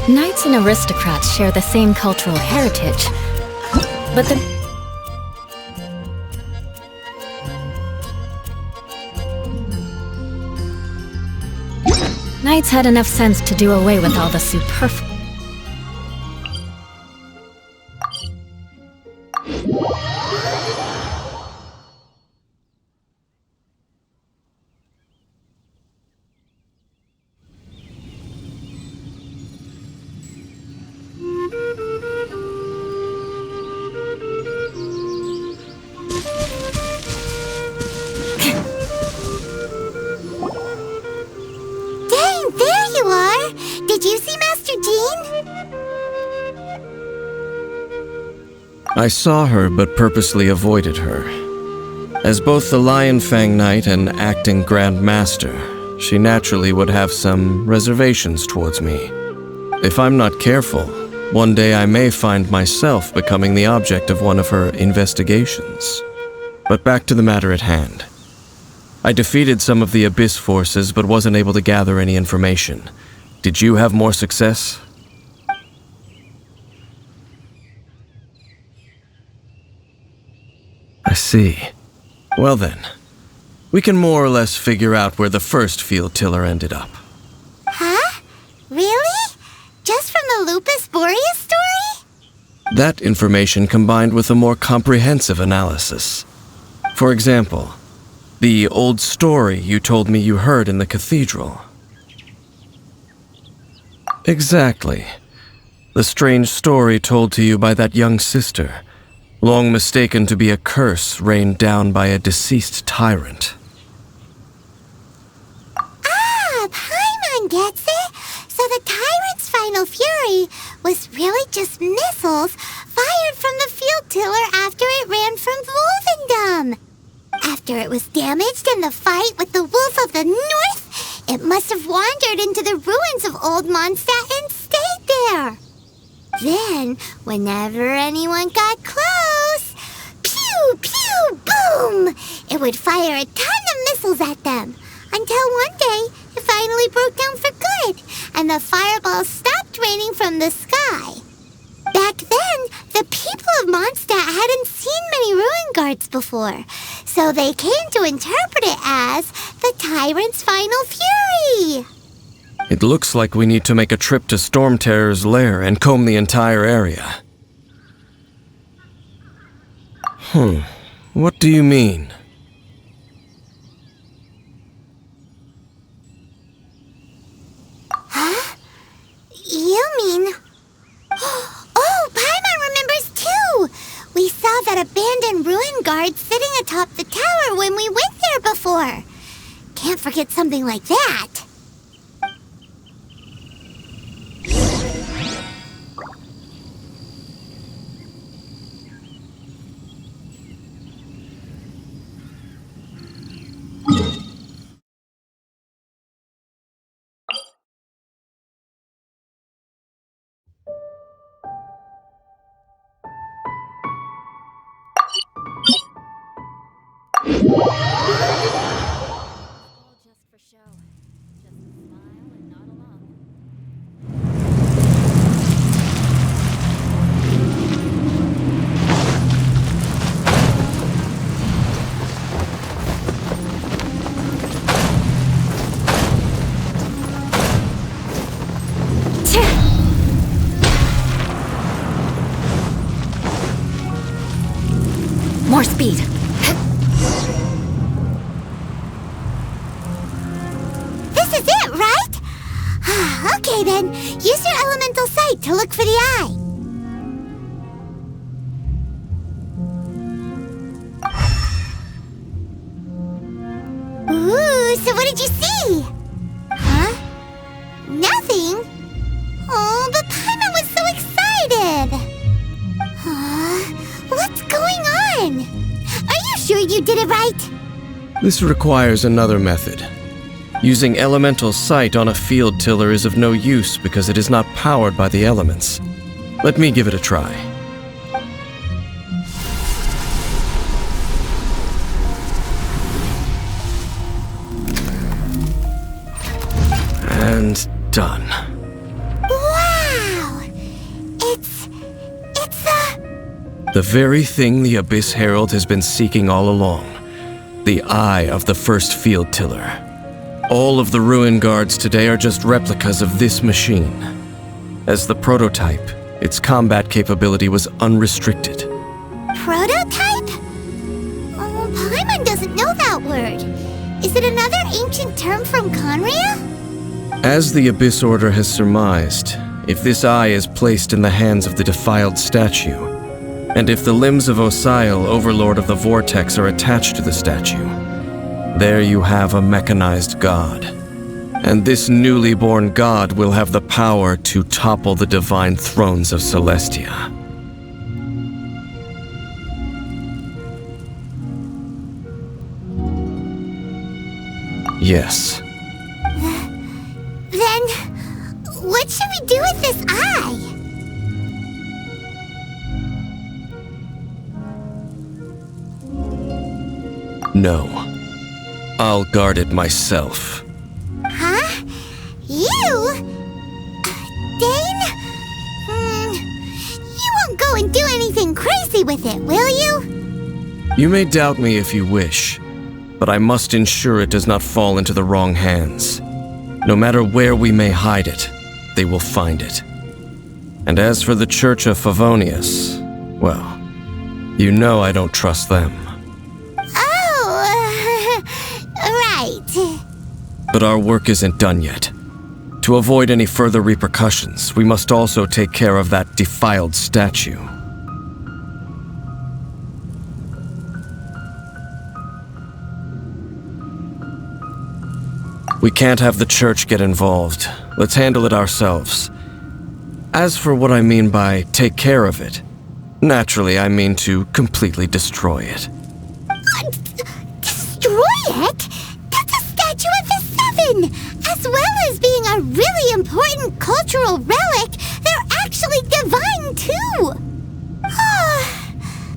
Knights and aristocrats share the same cultural heritage, but the Knights had enough sense to do away with all the superfluous. Did you see Master Jean? I saw her, but purposely avoided her. As both the Lion Fang Knight and acting Grand Master, she naturally would have some reservations towards me. If I'm not careful, one day I may find myself becoming the object of one of her investigations. But back to the matter at hand. I defeated some of the Abyss forces, but wasn't able to gather any information. Did you have more success? I see. Well then, we can more or less figure out where the first field tiller ended up. Huh? Really? Just from the Lupus Boreas story? That information combined with a more comprehensive analysis. For example, the old story you told me you heard in the cathedral. Exactly. The strange story told to you by that young sister, long mistaken to be a curse rained down by a deceased tyrant. Ah, Paimon gets it! So the tyrant's final fury was really just missiles fired from the field tiller after it ran from Wolvendom. After it was damaged in the fight with the Wolf of the North, it must have wandered into the ruins of Old Mondstadt and stayed there. Then, whenever anyone got close, pew, pew, boom! It would fire a ton of missiles at them, until one day it finally broke down for good, and the fireballs stopped raining from the sky. Back then, the people of Mondstadt hadn't seen many ruin guards before, so they came to interpret it as the tyrant's final fury. It looks like we need to make a trip to Storm Terror's lair and comb the entire area. What do you mean? Huh? You mean... Oh, Paimon remembers too! We saw that abandoned ruin guard sitting atop the tower when we went there before. Can't forget something like that. More speed. This is it, right? Okay then, use your elemental sight to look for the eye. Ooh, so what did you see? Huh? Nothing? Oh, but Paimon was so excited! What's going on? Are you sure you did it right? This requires another method. Using elemental sight on a field tiller is of no use because it is not powered by the elements. Let me give it a try. And done. Wow! The very thing the Abyss Herald has been seeking all along. The eye of the first field tiller. All of the ruin guards today are just replicas of this machine. As the prototype, its combat capability was unrestricted. Prototype? Oh, Paimon doesn't know that word. Is it another ancient term from Conria? As the Abyss Order has surmised, if this eye is placed in the hands of the defiled statue, and if the limbs of Osial, Overlord of the Vortex, are attached to the statue, there you have a mechanized god. And this newly born god will have the power to topple the divine thrones of Celestia. Yes. Then, what should we do with this eye? No. I'll guard it myself. Huh? You? Dane? You won't go and do anything crazy with it, will you? You may doubt me if you wish, but I must ensure it does not fall into the wrong hands. No matter where we may hide it, they will find it. And as for the Church of Favonius, well, you know I don't trust them. Oh, right. But our work isn't done yet. To avoid any further repercussions, we must also take care of that defiled statue. We can't have the church get involved. Let's handle it ourselves. As for what I mean by take care of it, naturally I mean to completely destroy it. Destroy it? That's a statue of the Seven! As well as being a really important cultural relic, they're actually divine too!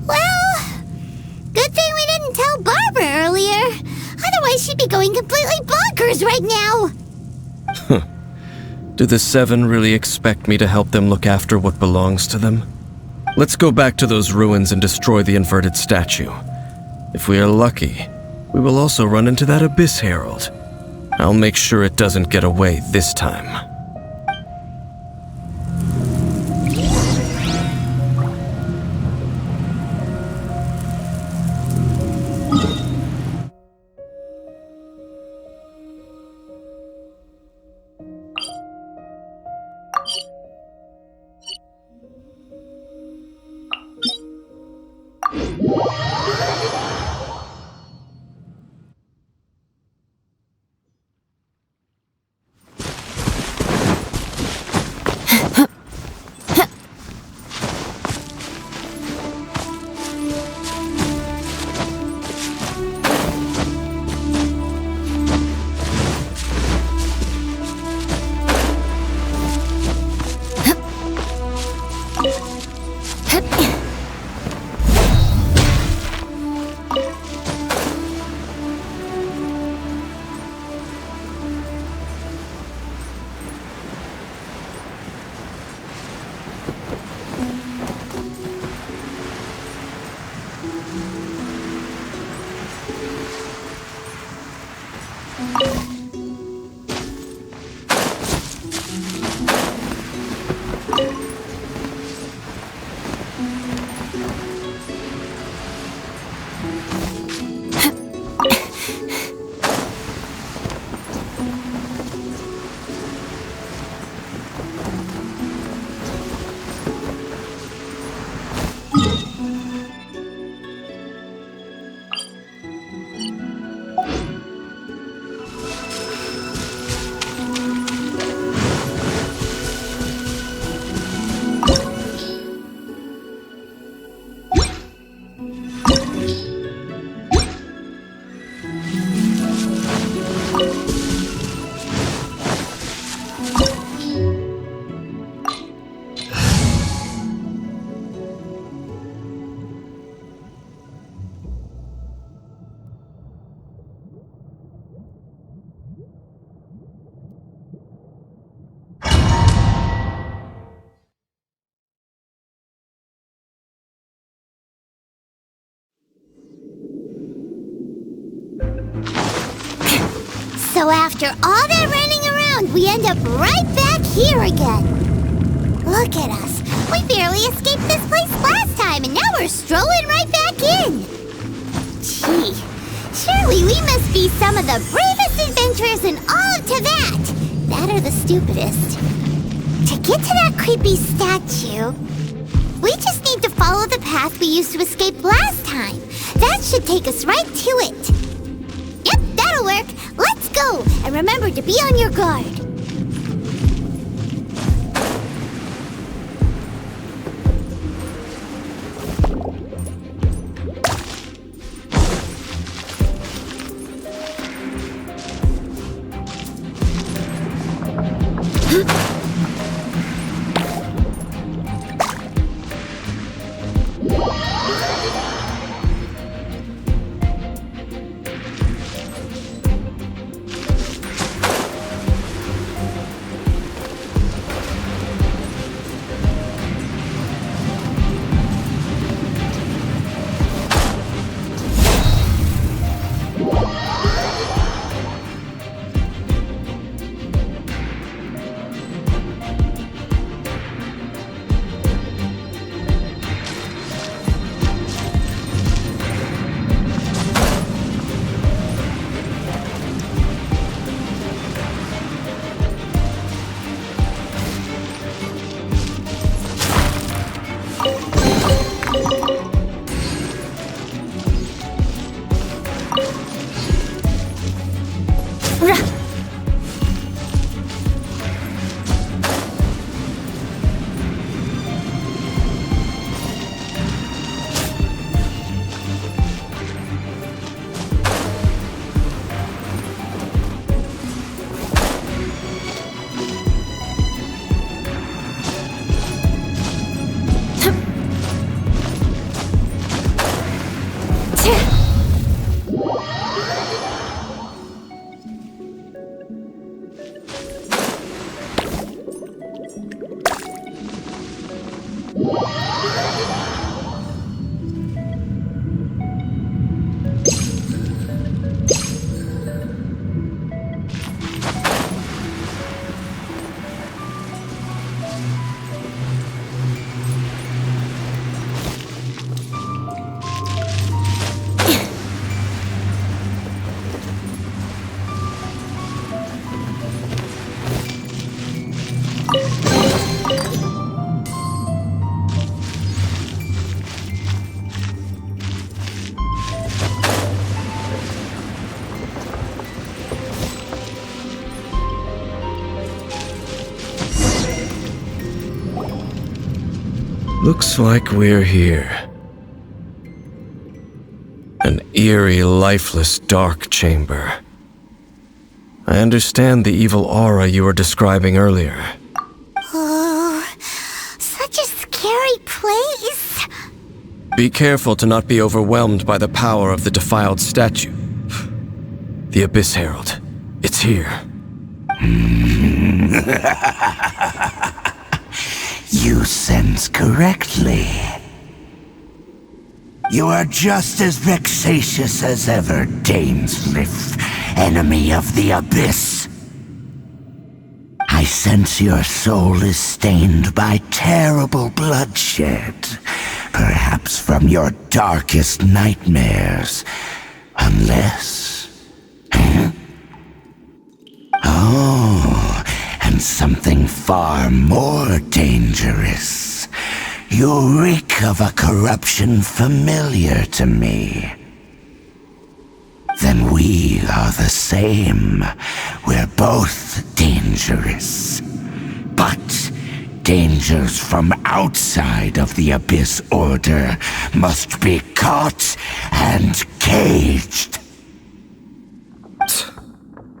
Well, good thing we didn't tell Barbara earlier. Otherwise she'd be going completely bonkers right now! Do the Seven really expect me to help them look after what belongs to them? Let's go back to those ruins and destroy the inverted statue. If we are lucky, we will also run into that Abyss Herald. I'll make sure it doesn't get away this time. So after all that running around, we end up right back here again. Look at us. We barely escaped this place last time, and now we're strolling right back in. Gee, surely we must be some of the bravest adventurers in all of Teyvat. That or the stupidest. To get to that creepy statue, we just need to follow the path we used to escape last time. That should take us right to it. Yep, that'll work. Let's go, and remember to be on your guard. Looks like we're here. An eerie, lifeless, dark chamber. I understand the evil aura you were describing earlier. Oh, such a scary place. Be careful to not be overwhelmed by the power of the defiled statue. The Abyss Herald. It's here. You sense correctly. You are just as vexatious as ever, Dainsleif, enemy of the Abyss. I sense your soul is stained by terrible bloodshed, perhaps from your darkest nightmares, unless... Oh, and something far more dangerous. You reek of a corruption familiar to me. Then we are the same. We're both dangerous. But dangers from outside of the Abyss Order must be caught and caged.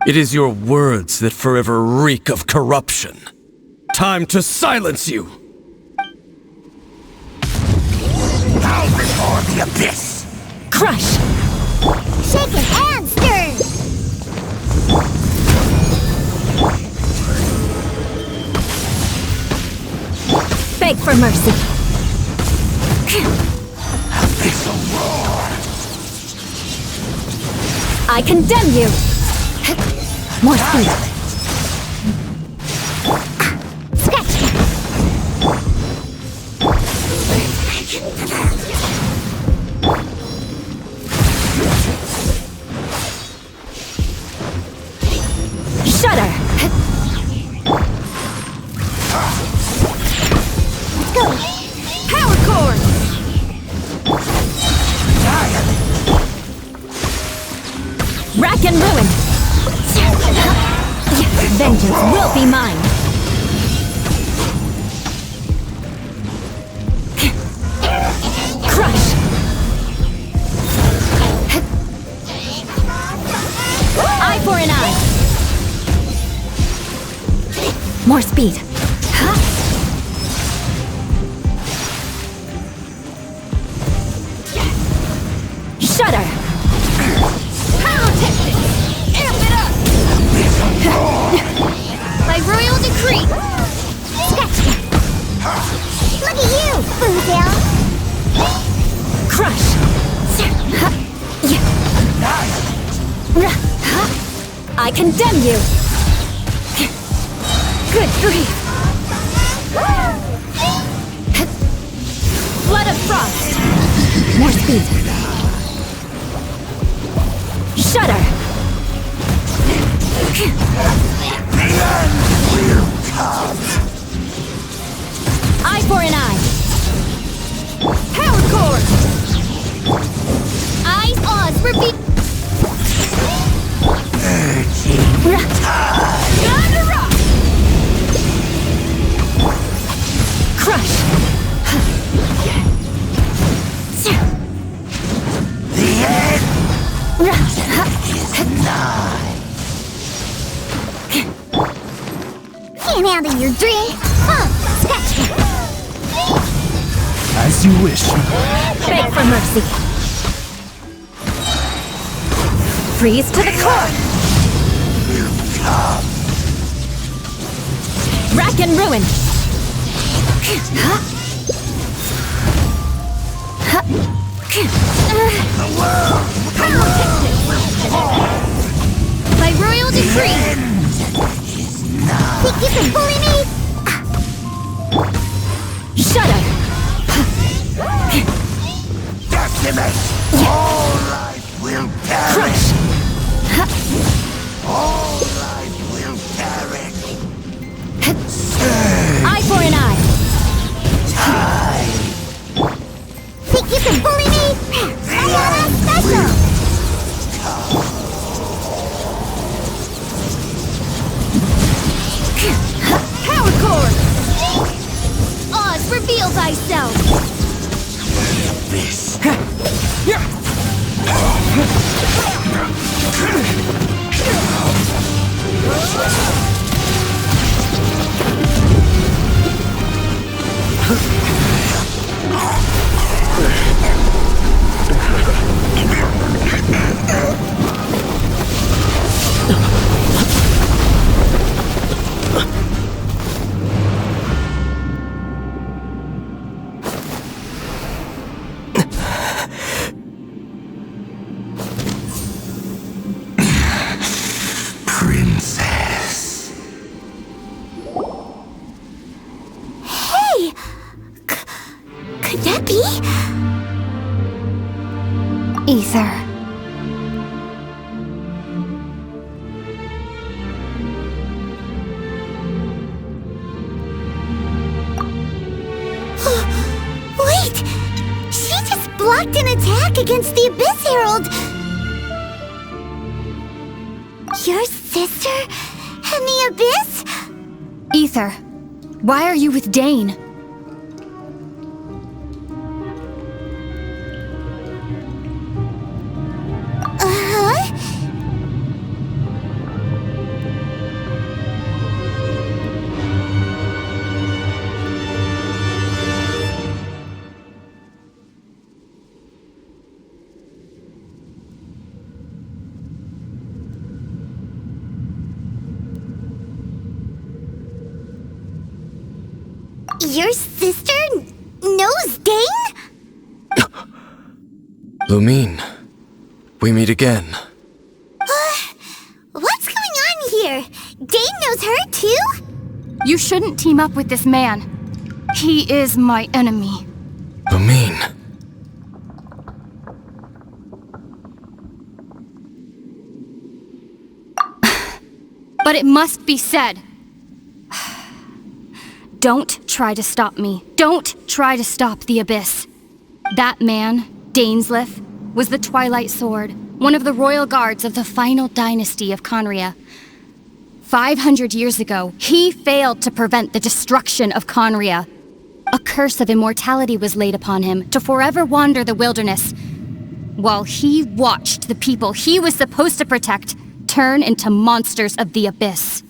It is your words that forever reek of corruption. Time to silence you! Bow before the Abyss! Crush! Shaking and stirred. Beg for mercy. Abyssal roar! I condemn you! More speed. Scratch. Shudder. Let's go. Power core. Rack and ruin. Vengeance will be mine. Crush. Eye for an eye. More speed. Shudder. By royal decree! Sketch! Look at you, Boozle! Crush! I condemn you! Good grief! Flood of frost! More speed! Shudder! Eye for an eye. Power core. Eyes, Oz, repeat. Gotta rock. Crush. The end is nigh. Can't handle your drink. Scratch. As you wish. Beg for mercy. Freeze to the core. Rack and ruin. By royal decree. Think you can bully me? Shudder. Decimate! All life will perish! Crush. All life will perish! Eye for an eye. Time! Think you can bully me? I got a special! Power core. Oz, reveal thyself. This princess. Hey! Could that be? Ether. Wait! She just blocked an attack against the Abyss Herald! Your sister and the Abyss? Ether. Why are you with Dane? Uh-huh? Your sister knows Dane? Lumine, we meet again. What's going on You shouldn't team up with this man. He is my enemy. Lumine. But it must be said. Don't try to stop me. Don't try to stop the Abyss. That man, Dainsleif, was the Twilight Sword, one of the royal guards of the final dynasty of Conria. 500 years ago, he failed to prevent the destruction of Conria. A curse of immortality was laid upon him to forever wander the wilderness, while he watched the people he was supposed to protect turn into monsters of the Abyss.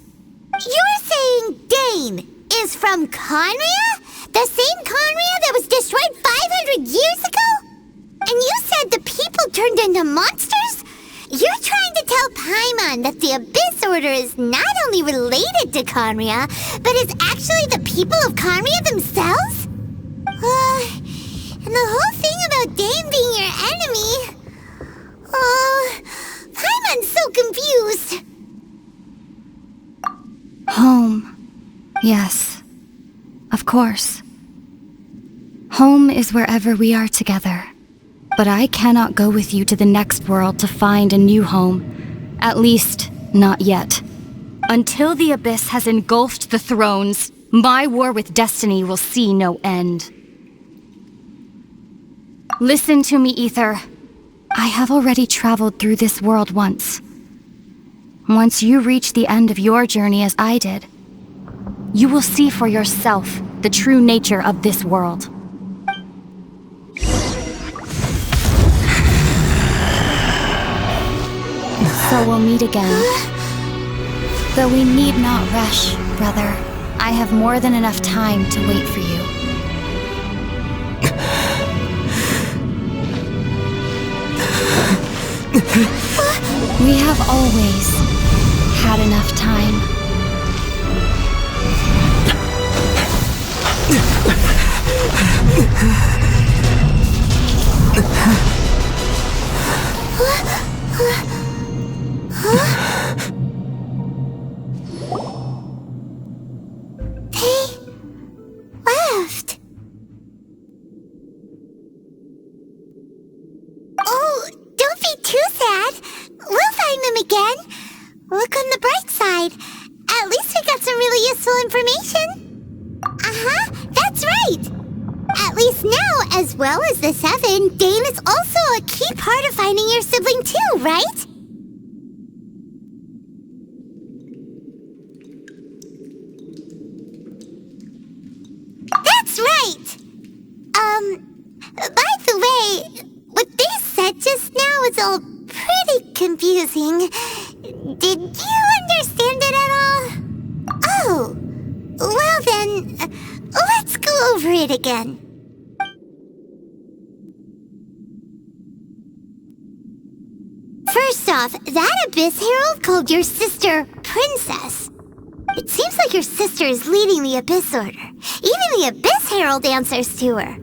You're saying Dane is from Conria? The same Conria that was destroyed 500 years ago? And you said the people turned into monsters? You're trying to tell Paimon that the Abyss Order is not only related to Conria, but is actually the people of Conria themselves? And the whole thing about Dane being your enemy... Paimon's so confused. Home. Yes. Of course. Home is wherever we are together. But I cannot go with you to the next world to find a new home. At least, not yet. Until the Abyss has engulfed the thrones, my war with destiny will see no end. Listen to me, Ether. I have already traveled through this world once. Once you reach the end of your journey as I did, you will see for yourself the true nature of this world. So we'll meet again. Though we need not rush, brother. I have more than enough time to wait for you. We have always had enough time. Left. Oh, don't be too sad. We'll find them again. Look on the bright side. At least we got some really useful information. That's right. At least now, as well as the 7, Dane is also a key part of finding your sibling too, right? That's right! By the way, what they said just now is all pretty confusing. Did you understand it at all? Oh, well then, let's go over it again. First off, that Abyss Herald called your sister Princess. It seems like your sister is leading the Abyss Order. Even the Abyss Herald answers to her.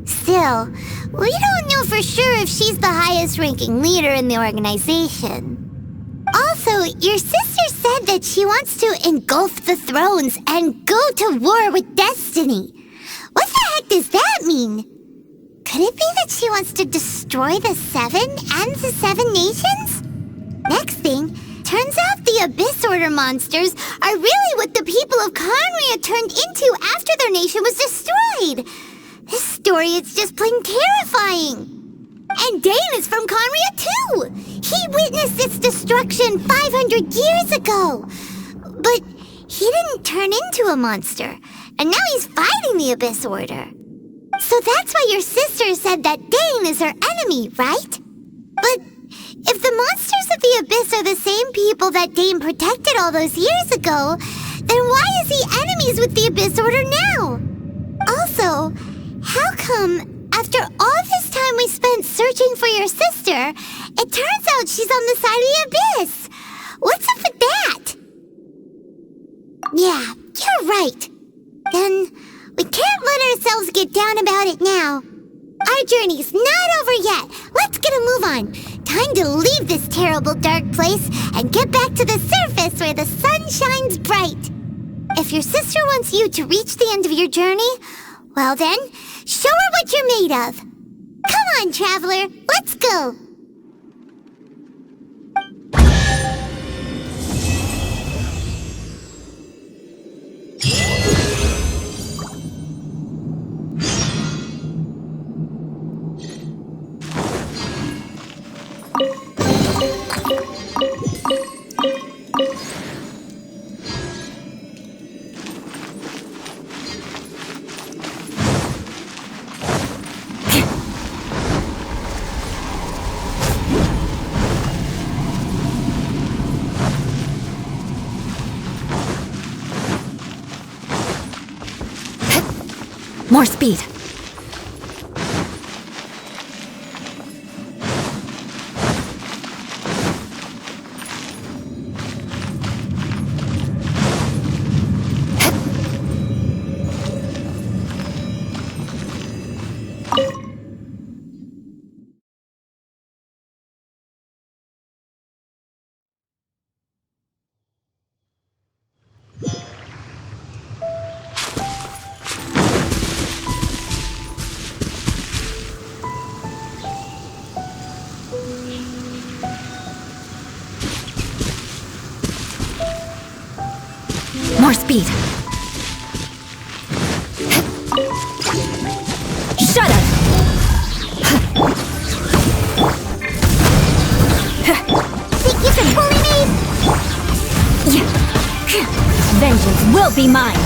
Still, we don't know for sure if she's the highest-ranking leader in the organization. Also, your sister said that she wants to engulf the thrones and go to war with destiny. What the heck does that mean? Could it be that she wants to destroy the 7 and the 7 nations? Next thing, turns out the Abyss Order monsters are really what the people of Conria turned into after their nation was destroyed. This story is just plain terrifying. And Dane is from Conria too. He witnessed its destruction 500 years ago. But he didn't turn into a monster. And now he's fighting the Abyss Order. So that's why your sister said that Dane is her enemy, right? But if the monsters of the Abyss are the same people that Dane protected all those years ago, then why is he enemies with the Abyss Order now? Also, how come, after all this time we spent searching for your sister, it turns out she's on the side of the Abyss? What's up with that? Yeah, you're right. Then we can't let ourselves get down about it now. Our journey's not over yet. Let's get a move on. Time to leave this terrible dark place and get back to the surface where the sun shines bright. If your sister wants you to reach the end of your journey, well then, show her what you're made of. Come on, traveler, let's go. More speed. More speed. Shut up! Think you can bully me? Vengeance will be mine!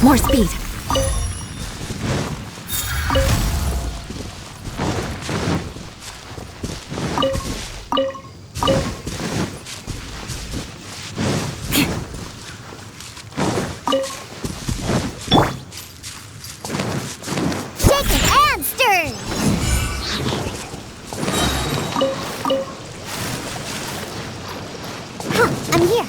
More speed. Shaken and stirred. I'm here.